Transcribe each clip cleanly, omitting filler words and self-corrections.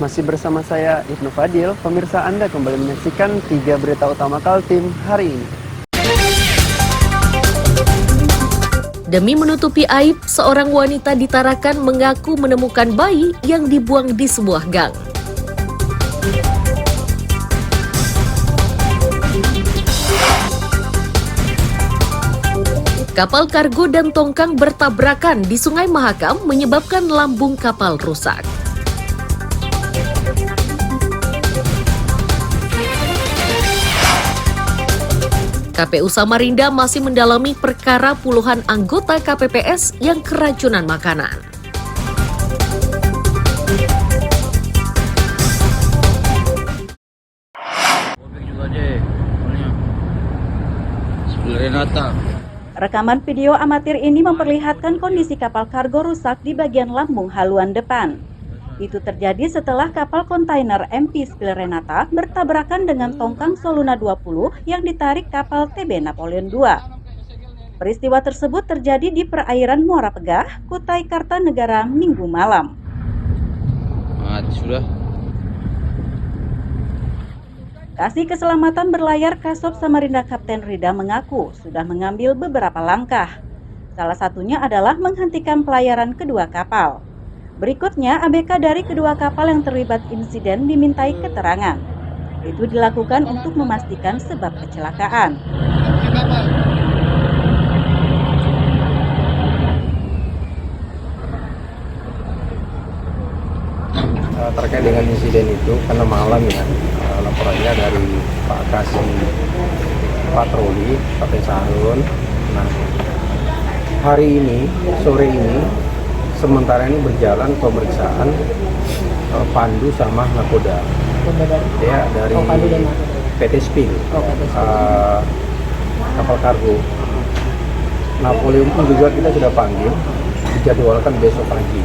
Masih bersama saya Ibnu Fadil, pemirsa Anda kembali menyaksikan 3 berita utama Kaltim hari ini. Demi menutupi aib, seorang wanita di Tarakan mengaku menemukan bayi yang dibuang di sebuah gang. Kapal kargo dan tongkang bertabrakan di Sungai Mahakam menyebabkan lambung kapal rusak. KPU Samarinda masih mendalami perkara puluhan anggota KPPS yang keracunan makanan. Rekaman video amatir ini memperlihatkan kondisi kapal kargo rusak di bagian lambung haluan depan. Itu terjadi setelah kapal kontainer MV Spill Renata bertabrakan dengan tongkang Soluna 20 yang ditarik kapal TB Napoleon II. Peristiwa tersebut terjadi di perairan Muara Pegah, Kutai Kartanegara, Minggu malam. Kasih Keselamatan Berlayar Kasop Samarinda Kapten Rida mengaku sudah mengambil beberapa langkah. Salah satunya adalah menghentikan pelayaran kedua kapal. Berikutnya, ABK dari kedua kapal yang terlibat insiden dimintai keterangan. Itu dilakukan untuk memastikan sebab kecelakaan. Terkait dengan insiden itu, karena malam ya, laporannya dari Pak Kasih Patroli, Kapten Sarun. Nah, hari ini, sore ini, sementara ini berjalan pemeriksaan Pandu sama Nakoda. Ya, dari PT Spill, kapal kargo. Napoleon pun juga kita sudah panggil, dijadwalkan besok pagi.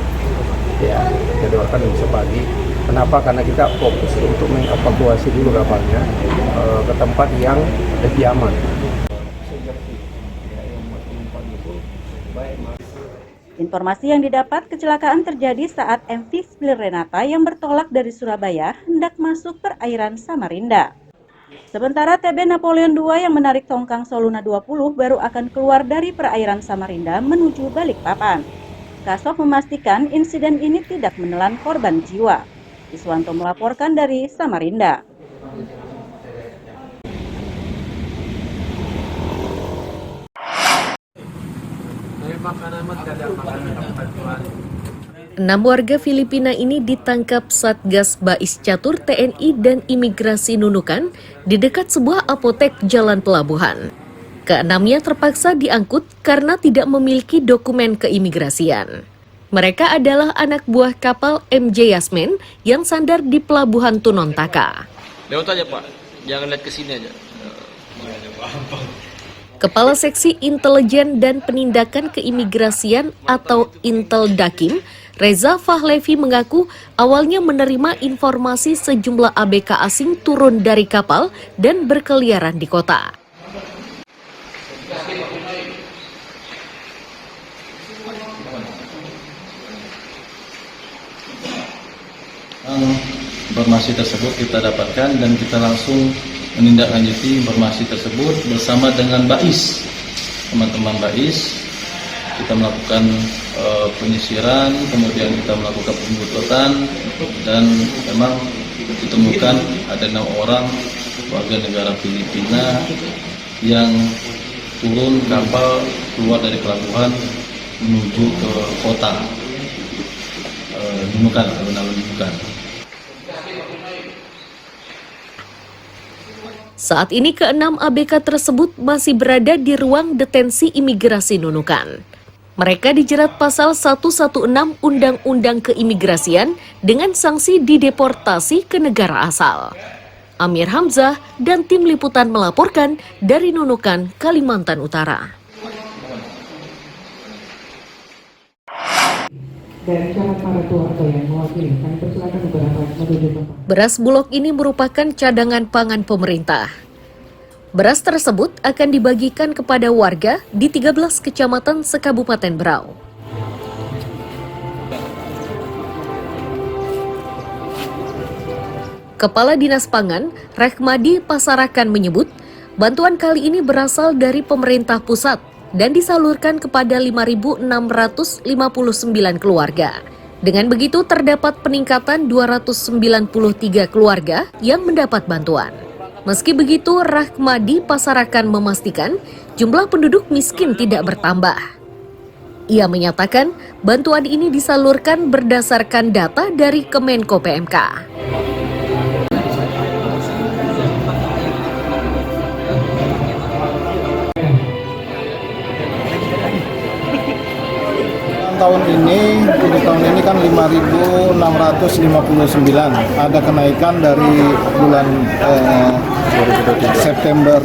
Ya, dijadwalkan besok pagi. Kenapa? Karena kita fokus untuk mengevakuasi dulu kapalnya ke tempat yang lebih aman. Informasi yang didapat, kecelakaan terjadi saat MV Spill Renata yang bertolak dari Surabaya hendak masuk perairan Samarinda. Sementara TB Napoleon II yang menarik tongkang Soluna 20 baru akan keluar dari perairan Samarinda menuju Balikpapan. Kasop memastikan insiden ini tidak menelan korban jiwa. Iswanto melaporkan dari Samarinda. Enam warga Filipina ini ditangkap Satgas Bais Catur TNI dan Imigrasi Nunukan di dekat sebuah apotek Jalan Pelabuhan. Keenamnya terpaksa diangkut karena tidak memiliki dokumen keimigrasian. Mereka adalah anak buah kapal MJ Yasmin yang sandar di Pelabuhan Tunontaka. Lewat aja Pak, jangan lihat ke sini aja. Kepala Seksi Intelijen dan Penindakan Keimigrasian atau Intel Dakim, Reza Fahlevi mengaku awalnya menerima informasi sejumlah ABK asing turun dari kapal dan berkeliaran di kota. Informasi tersebut kita dapatkan dan kita langsung menindaklanjuti informasi tersebut bersama dengan Bais, teman-teman Bais. Kita melakukan penyisiran, kemudian kita melakukan pengututan, dan memang ditemukan ada 6 orang warga negara Filipina yang turun kapal keluar dari pelabuhan menuju ke kota Nunukan atau Nunukan. Saat ini keenam ABK tersebut masih berada di ruang detensi imigrasi Nunukan. Mereka dijerat pasal 116 Undang-Undang Keimigrasian dengan sanksi dideportasi ke negara asal. Amir Hamzah dan tim liputan melaporkan dari Nunukan, Kalimantan Utara. Beras Bulog ini merupakan cadangan pangan pemerintah. Beras tersebut akan dibagikan kepada warga di 13 kecamatan sekabupaten Berau. Kepala Dinas Pangan, Rehmadi Pasarakan menyebut, bantuan kali ini berasal dari pemerintah pusat dan disalurkan kepada 5.659 keluarga. Dengan begitu terdapat peningkatan 293 keluarga yang mendapat bantuan. Meski begitu, Rehmadi Pasarakan memastikan jumlah penduduk miskin tidak bertambah. Ia menyatakan bantuan ini disalurkan berdasarkan data dari Kemenko PMK. Tahun ini kan 5.659, ada kenaikan dari bulan September,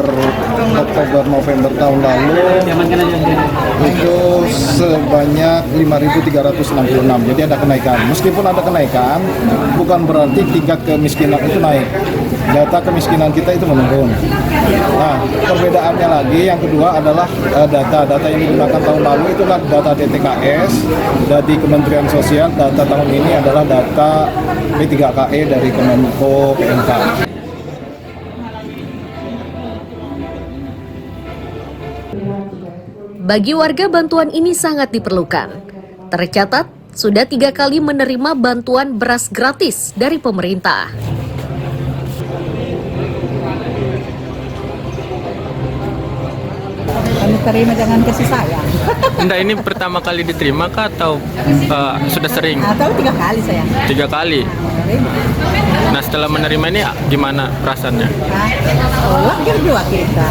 Oktober, November tahun lalu itu sebanyak 5.366, jadi ada kenaikan. Meskipun ada kenaikan, bukan berarti tingkat kemiskinan itu naik. Data kemiskinan kita itu menurun. Nah, perbedaannya lagi yang kedua adalah data yang digunakan tahun lalu itulah data DTKS dari Kementerian Sosial. Data tahun ini adalah data P3KE dari Kemenko PMK. Bagi warga, bantuan ini sangat diperlukan. Tercatat, sudah 3 kali menerima bantuan beras gratis dari pemerintah. Kami terima dengan kasih sayang. Enggak, ini pertama kali diterima kah atau sudah sering? Atau 3 kali saya. 3 kali. Nah, setelah menerima ini gimana perasaannya? Lahir juga kita.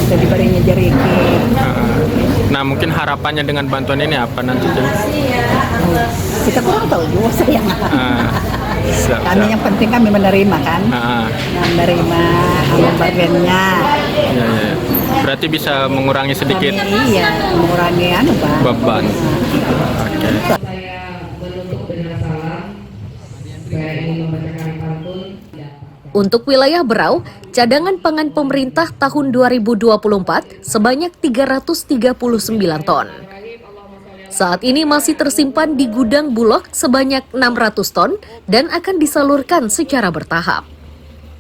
Kita diberinya jeriki. Nah, mungkin harapannya dengan bantuan ini apa nanti? Kita kurang tahu juga saya. Kami yang penting kami menerima kan. Menerima bagiannya. Ya. Berarti bisa mengurangi sedikit. Iya, mengurangi beban. Oke. Untuk wilayah Berau, cadangan pangan pemerintah tahun 2024 sebanyak 339 ton. Saat ini masih tersimpan di gudang Bulog sebanyak 600 ton dan akan disalurkan secara bertahap.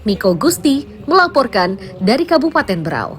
Miko Gusti melaporkan dari Kabupaten Berau.